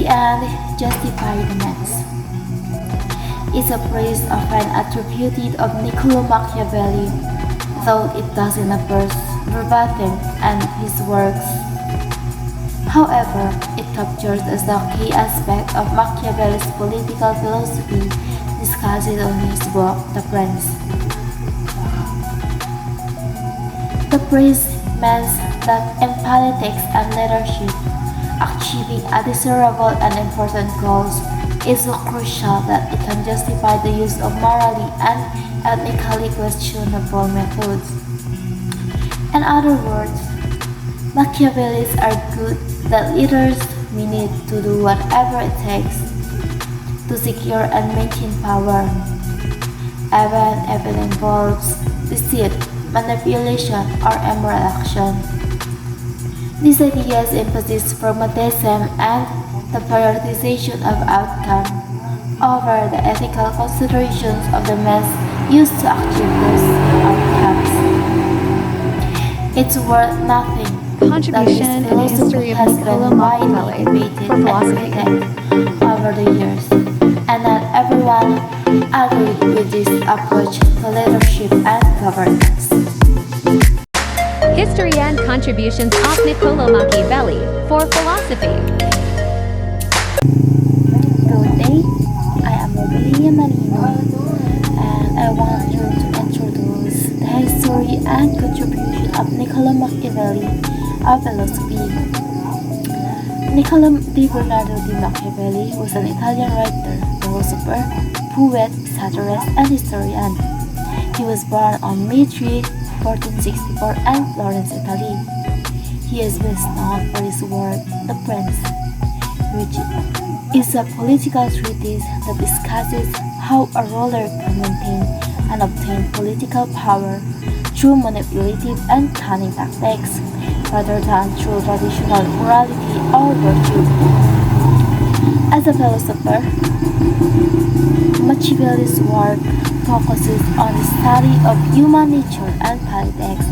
end justify the means is a praise often attributed of Niccolo Machiavelli, though it doesn't appear verbatim in his works. However, it captures as a key aspect of Machiavelli's political philosophy discussed in his book The Prince. The praise means that in politics and leadership, achieving a desirable and important goals is so crucial that it can justify the use of morally and ethically questionable methods. In other words, Machiavellis argued that leaders we need to do whatever it takes to secure and maintain power, even if it involves deceit, manipulation, or immoral action. These ideas emphasize pragmatism and the prioritization of outcome over the ethical considerations of the means used to achieve those outcomes. It's worth nothing Contribution that in the this history of philosophy has Niccolo been widely Machiavelli debated for and philosophy. critiqued over the years, and not everyone agreed with this approach to leadership and governance. History and contributions of Niccolo Machiavelli for philosophy. Good day, I am Maria Marino, and I want you to introduce the history and contribution of Niccolo Machiavelli of philosophy. Niccolo di Bernardo di Machiavelli was an Italian writer, philosopher, poet, satirist, and historian. He was born on May 3, 1464 in Florence, Italy. He is best known for his work, The Prince, which is a political treatise that discusses how a ruler can maintain and obtain political power through manipulative and cunning tactics, rather than through traditional morality or virtue. As a philosopher, Machiavelli's work focuses on the study of human nature and politics.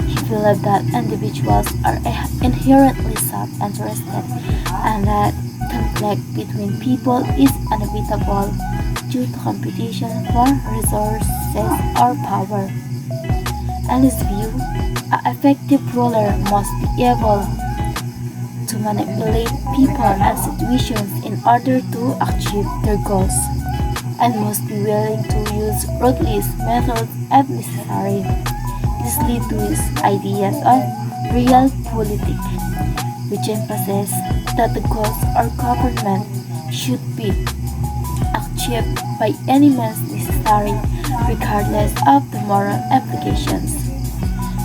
He believed that individuals are inherently self-interested and that conflict between people is inevitable due to competition for resources or power. In his view, an effective ruler must be able to manipulate people and situations in order to achieve their goals, and must be willing to use ruthless methods if necessary. This leads to his ideas of realpolitik, which emphasizes that the goals of government should be achieved by any means necessary, regardless of the moral implications.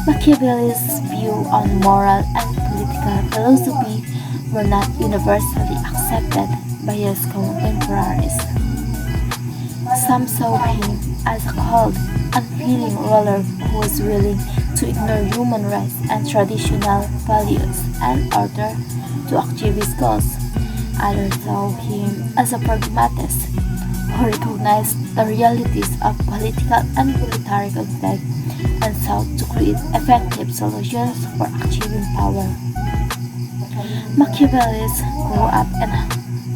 Machiavelli's view on moral and political philosophy were not universally accepted by his contemporaries. Some saw him as a cold, unfeeling ruler who was willing to ignore human rights and traditional values in order to achieve his goals. Others saw him as a pragmatist who recognized the realities of political and military conflict and sought to create effective solutions for achieving power. Machiavelli grew up in a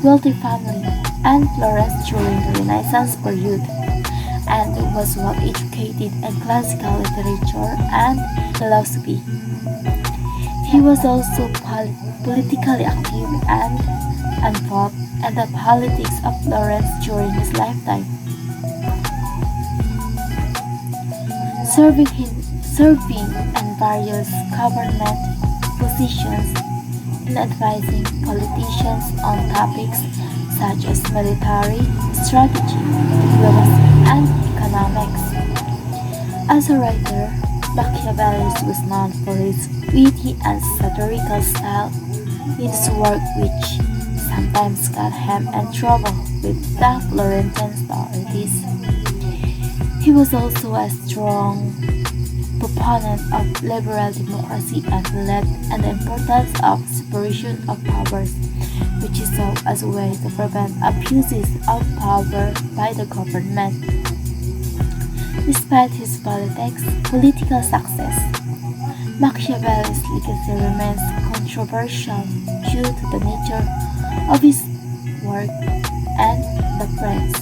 wealthy family in Florence during the Renaissance period and was well educated in classical literature and philosophy. He was also politically active and involved in the politics of Florence during his lifetime, serving in various government positions and advising politicians on topics such as military strategy, diplomacy, and economics. As a writer, Machiavelli was known for his witty and satirical style in his work, which sometimes got him in trouble with the Florentine authorities. He was also a strong proponent of liberal democracy and believed in the importance of separation of powers, which is saw as a way to prevent abuses of power by the government. Despite his political success, Machiavelli's legacy remains controversial due to the nature of his work, and the Prince,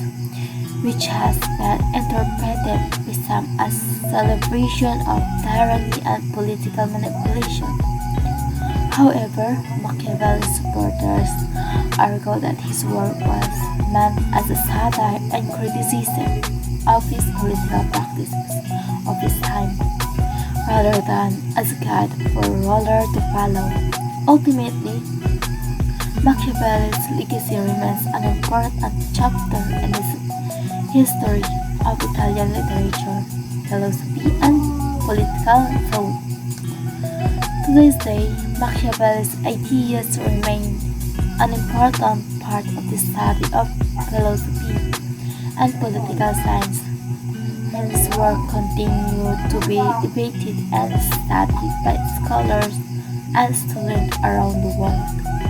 which has been interpreted by some as celebration of tyranny and political manipulation. However, Machiavelli's supporters argue that his work was meant as a satire and criticism of his political practices of his time, rather than as a guide for a ruler to follow. Ultimately, Machiavelli's legacy remains an important chapter in the history of Italian literature, philosophy, and political thought. To this day, Machiavelli's ideas remain an important part of the study of philosophy and political science. His work continues to be debated and studied by scholars and students around the world.